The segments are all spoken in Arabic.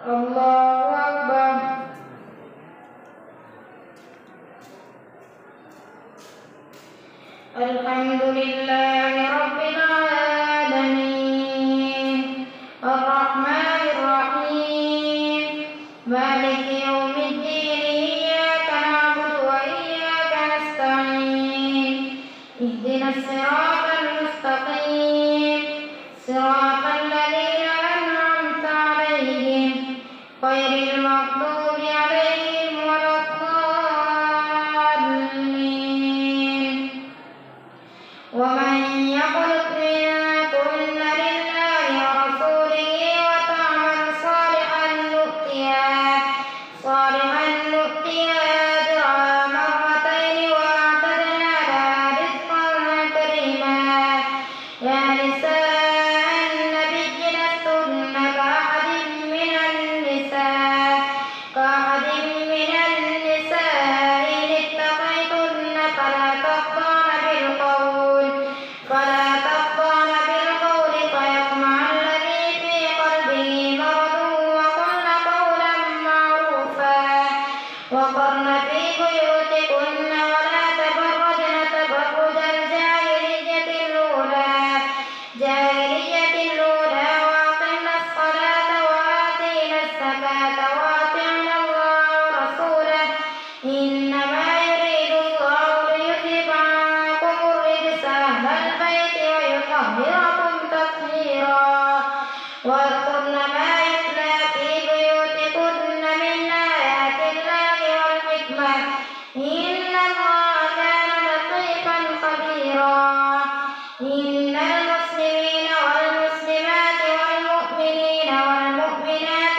الله أكبر. الحمد لله رب العالمين الرحمن الرحيم مالك يوم الدين إياك نعبد وإياك نستعين اهدنا الصراط المستقيم صراط الذين أنعمت عليهم غير المغضوب عليهم ولا الضالين. ومن يقنت منكن لله ورسوله وتعمل صالحا نؤتها أجرها مرتين وأعتدنا لها رزقا كريما. يا نساء النبي لستن كأحد من النساء إن اتقيتن فلا تخضعن بالقول فيطمع الذي في قلبه مرض وقلن قولا معروفا. وقرن في بيوتكن ولا تبرجن تبرج الجاهلية الأولى وأقمن الصلاة وآتينا الزكاة وأطعنا الله ورسوله إنما يريد الله ليذهب عنكم الرجس أهل البيت ويطهركم تطهيرا. واذكرن ما يتلى في بيوتكن من آيات الله والحكمة إن الله كان لطيفا خبيرا. إن المسلمين والمسلمات والمؤمنين والمؤمنات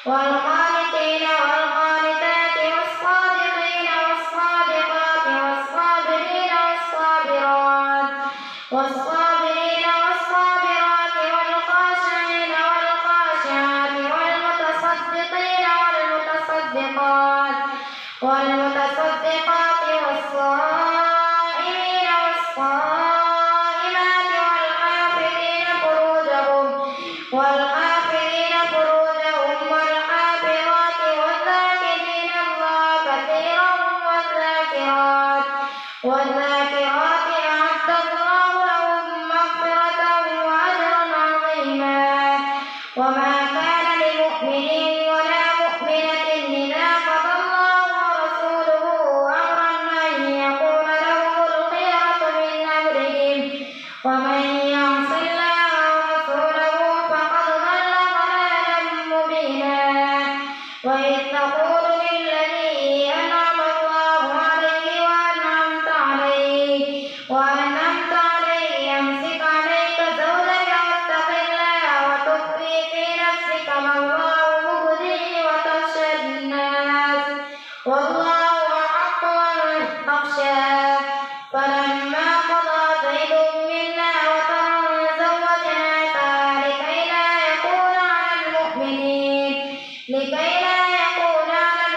والقانتين والقانتات والصادقين والصادقات والصابرين والصابرات والخاشعين والخاشعات والمتصدقين والمتصدقات والصائمين والصائمات والحافظين فروجهم والحافظات والذاكرين الله كثيرا والذاكرات أعد الله لهم مغفرة وأجرا عظيما. وما كان لمؤمن ولا مؤمنة إذا قضى الله ورسوله أمرا أن يكون لهم الخيرة من أمرهم ومن يعص الله ورسوله فقد ضل ضلالا مبينا. وإذ تقول للذي أنعم الله عليه وأنعمت عليه أمسك عليك زوجك واتق الله وتخفي في نفسك ما الله مبديه وتخشى الناس والله أحق أن تخشاه. فلما قضى زيد منا وطرا زوجناكها لكي لا يكون على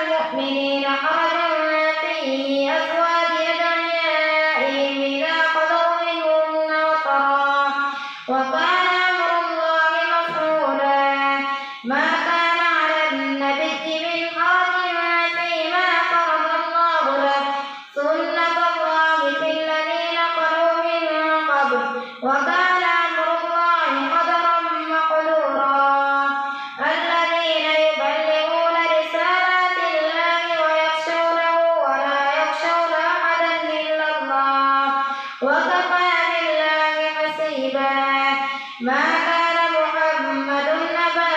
المؤمنين حرج في أزواج أدعيائهم إذا قضوا منهن وطرا وكان أمر الله مفعولا. ما كان على النبي من حرج فيما فرض الله له سنة الله في الذين خلوا من قبل وكان أمر الله قدرا مقدورا. الذين يبلغون رسالات الله ويخشونه ولا يخشون أحدا إلا الله وكفى بالله حسيبا. ما كان محمد أبا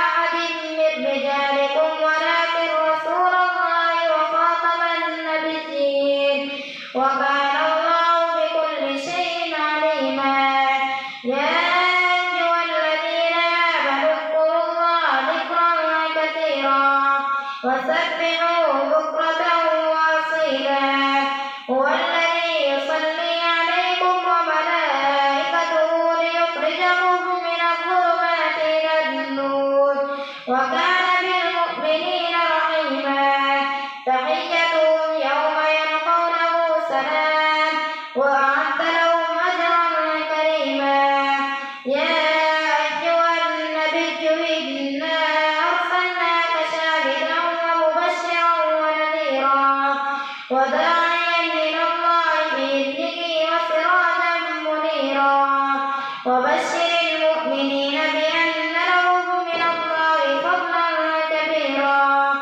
أحد من رجالكم ولكن رسول الله وخاتم النبيين وكان الله بكل شيء عليما. يا أيها الذين آمنوا اذكروا الله ذكرا كثيرا وسبحوه بكرة وأصيلا. هو الذي يصلي عليكم وملائكته ليخرجكم وبشر المؤمنين بأن لهم من الله فضلا كبيرا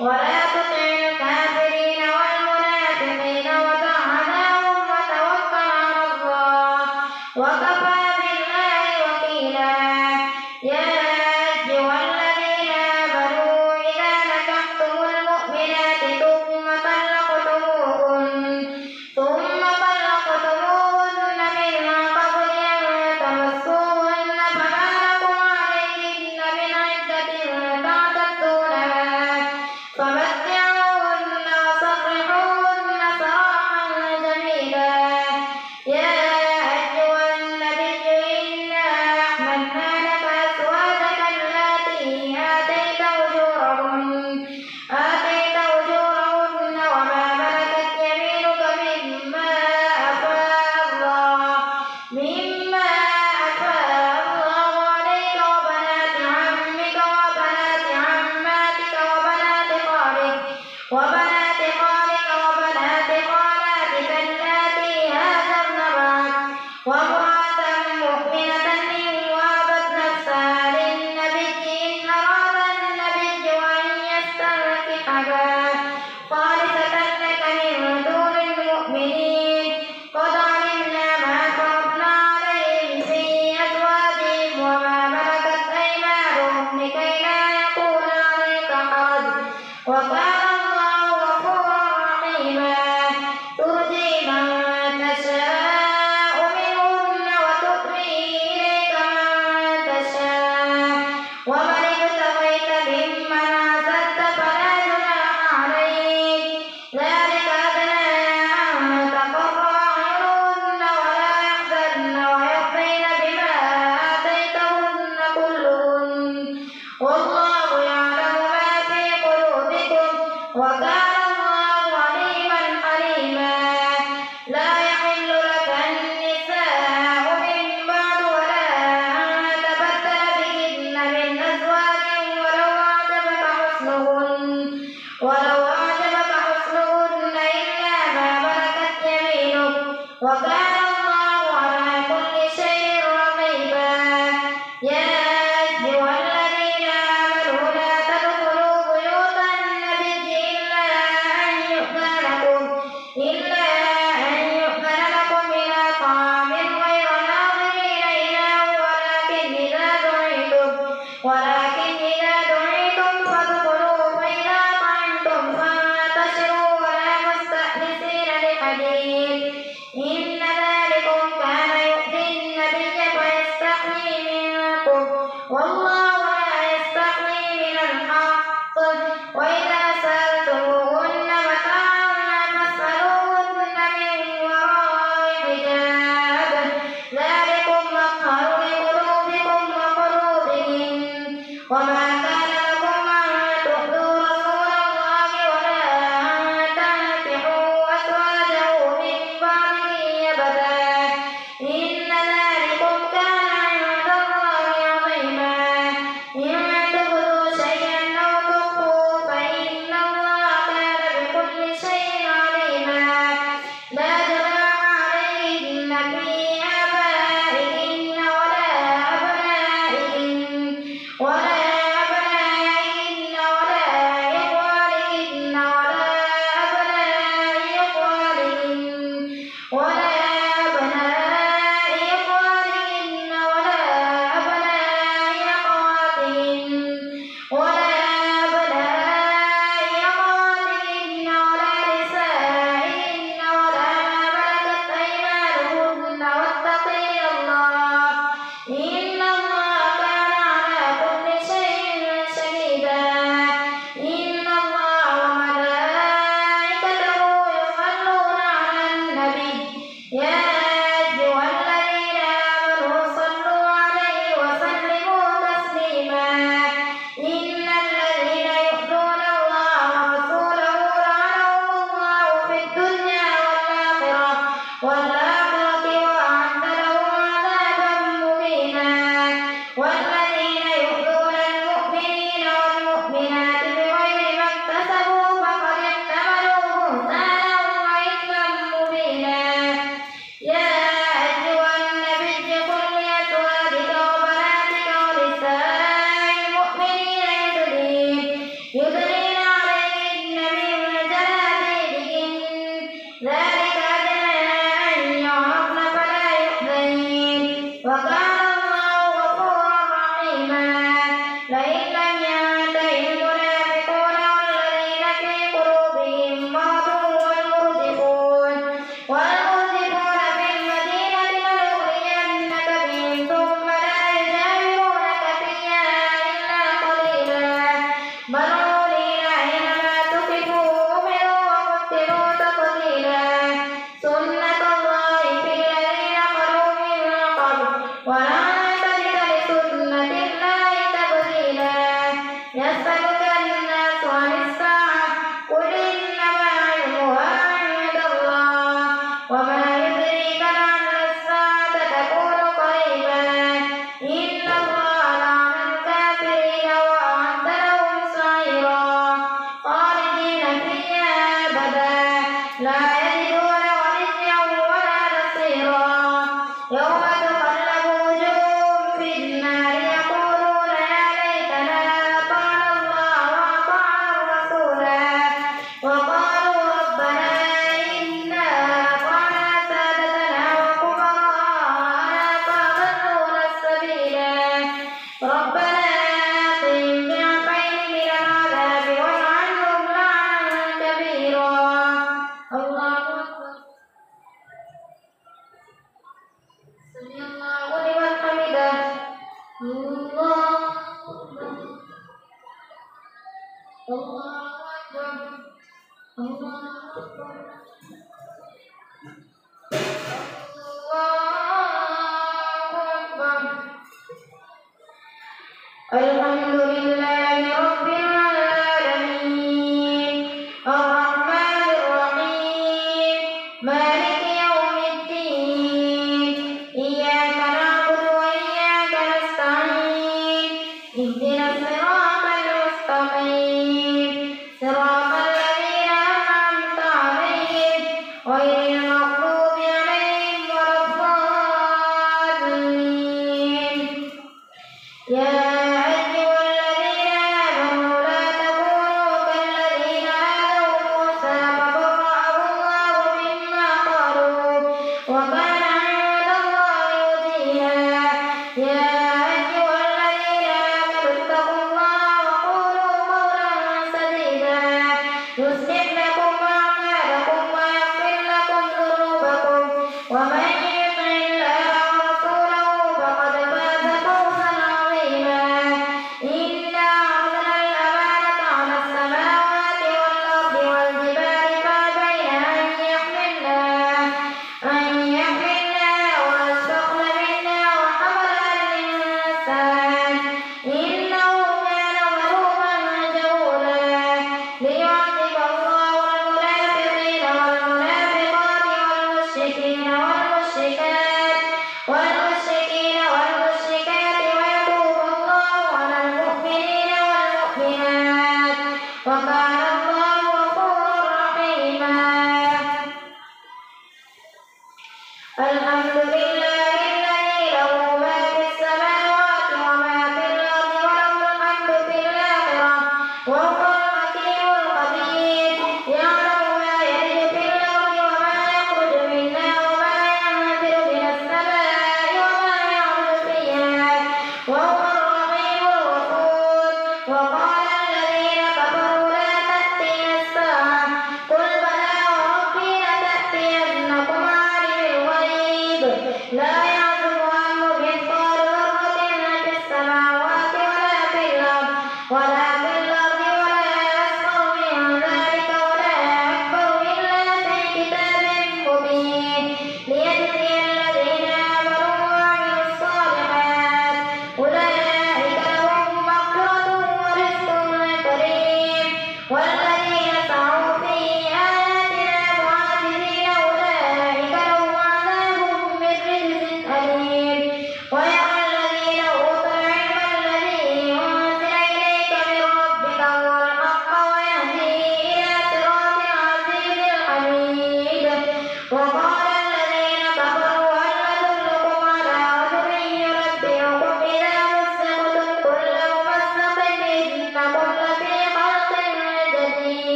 ولا تطع الكافرين والمنافقين ودع أذاهم وتوكل على الله وكفى بالله وكيلا يا أيها الذين آمنوا إذا نكحتم المؤمنات ثم طلقتموهن من قبل أن تمسوهن فما لكم عليهن من عدة تعتدونها فمتعوهن وسرحوهن سراحا جميلا يا أيها النبي إنا أحللنا لك أزواجك اللاتي آتيت أجورهن وما ملكت يمينك مما أفاء الله عليك وبنات عمك وبنات عماتك وبنات خالك وبنات خالاتك اللاتي هاجرن معك وامرأة مؤمنة إن وهبت نفسها للنبي إن أراد النبي أن يستنكحها خالصة لك من دون المؤمنين قد علمنا ما فرضنا عليهم في أزواجهم وما ملكت أيمانهم لكي لا يكون عليك حرج وكان الله غفورا رحيما ترجي من تشاء منهن وتؤوي إليك من تشاء ومن ابتغيت ممن عزلت فلا جناح عليك ذلك أدنى أن تقر أعينهن ولا يحزن ويرضين بما آتيتهن كلهن والله يعلم ما في قلوبكم وكان الله عليما حليما لا يحل لك النساء من بعد ولا أن تبدل بهن من أزواج ولو أعجبك حسنهن إلا ما ملكت يمينك وكان الله على كل شيء رقيبا يا أيها الذين آمنوا لا تدخلوا بيوت النبي إلا أن يؤذن لكم إلى طعام غير ناظرين إناه ولكن إذا دعيتم فادخلوا فإذا طعمتم فانتشروا ولا مستأنسين لحديث إن ذلكم كان يؤذي النبي فيستحيي منكم والله لا يستحيي من الحق وإذا سألتموهن متاعا فاسألوهن من وراء حجاب ذلكم أطهر لقلوبكم وقلوبهن وما كان لكم أن تؤذوا رسول الله ولا أن تنكحوا أزواجه من بعده أبدا إن ذلكم كان عند الله عظيما وكان الله غفورا رحيما لئن لم ينته المنافقون والذين في قلوبهم مرض والمرجفون في المدينة لنغرينك بهم ثم لا يجاورونك فيها إلا قليلا ملعونين أينما ثقفوا أخذوا وقتلوا تقتيلا سنة الله في الذين خلوا من قبل ولن تجد لسنة الله تبديلا يسألك الناس عن الساعة قل إنما علمها عند الله وما يدريك لعل الساعة تكون قريبا إن الله لعن الكافرين وأعد لهم سعيرا خالدين فيها أبدا لا يجدون وليا ولا نصيرا يوم تقلب وجوههم في النار يقولون يا ليتنا أطعنا الله وأطعنا الرسولا وقالوا ربنا إنا أطعنا سادتنا وكبراءنا فأضلونا السبيلا ربنا آتهم ضعفين من العذاب والعنهم لعنا كبيرا الله أكبر سمع الله لمن حمده الله أكبر الله أكبر الله أكبر الله أكبر الحمد لله رب العالمين الرحمن الرحيم مالك يوم الدين إياك نعبد وإياك نستعين اهدنا الصراط المستقيم صراط الذين أنعمت عليهم غير المغضوب عليهم ولا الضالين يا أيها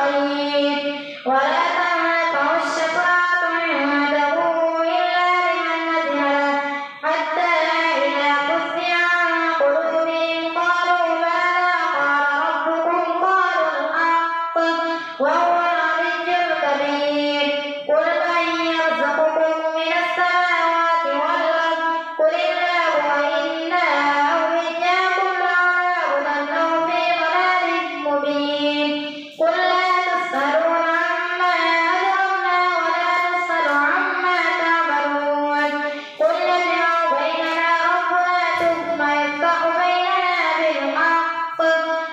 قريب ولا تنفع الشفاعة عنده إلا لمن أذن له حتى إذا فزع عن قلوبهم قالوا ماذا قال ربكم قالوا الحق وهو العلي الكبير قل من يرزقكم من السماوات والأرض قل الله وإنا أو إياكم لعلى هدى أو في ضلال مبين قل لا تسألون عما أجرمنا ولا نسأل عما تعملون قل يجمع بيننا ربنا ثم يفتح بيننا بالحق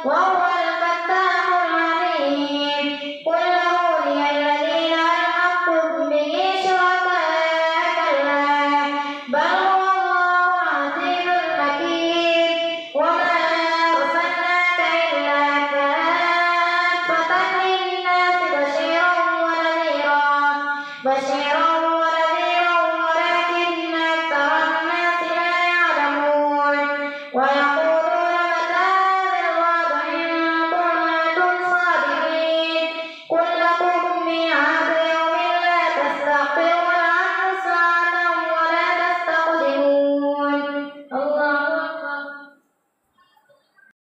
وهو الفتاح العليم قل أروني الذين ألحقتم به شركاء كلا بل هو الله العزيز الحكيم وما أرسلناك إلا كافة للناس بشيرا ونذيرا